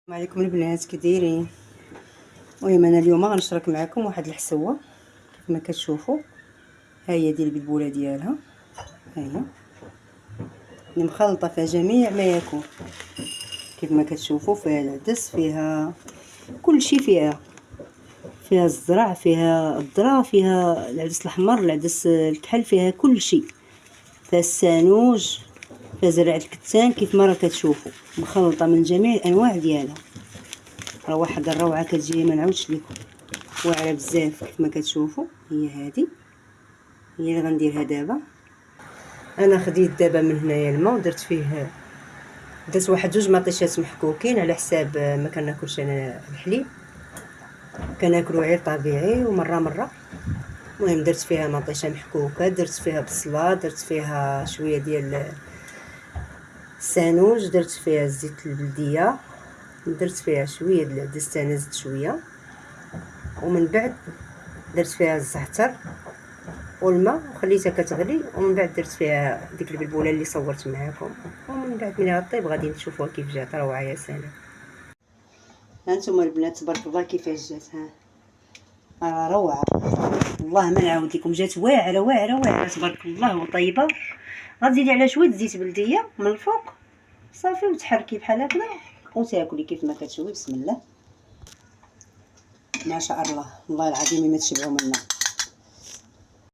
السلام عليكم البنات، كي دايرين؟ المهم انا اليوم غنشارك معكم واحد الحسوه كيف ما كتشوفوا. ها هي ديال البلبوله ديالها، ها هي اللي مخلطه فيها جميع ما يكون كيف ما كتشوفوا. فيها العدس، فيها كل شيء، فيها الزرع، فيها الذره، فيها العدس الاحمر، العدس الكحل، فيها كل شيء، فيها السانوج، فيها زرع الكتان. كيف ما راه كتشوفوا مخلطه من جميع الانواع ديالها. راه واحد الروعه كتجي ما نعاودش لكم، واعره بزاف كيف ما كتشوفوا. هي هذه هي اللي غنديرها دابا. انا خديت دابا من هنايا الماء ودرت فيه، درت واحد جوج مطيشات محكوكين على حساب ما كناكلش انا الحليب، كناكلو غير طبيعي ومره مره. المهم درت فيها مطيشه محكوكه، درت فيها بصله، درت فيها شويه ديال السانوج، درت فيها زيت البلديه، درت فيها شويه د العدس تاع زدت شويه، ومن بعد درت فيها الزعتر والماء وخليتها كتغلي، ومن بعد درت فيها ديك البلبوله اللي صورت معاكم، ومن بعد ملي غطيب غادي تشوفوها كيف جات. روعه يا سلام. هانتوما البنات تبارك الله كيفاش جات. ها روعه والله ما نعاود لكم، جات واعره واعره واعره تبارك الله وطيبه. غتزيدي على شويه زيت بلديه من الفوق صافي، وتحركي بحال هكذا وتاكلي كيف ما كتشوفي. بسم الله ما شاء الله، والله العظيم ما تشبعوا منها.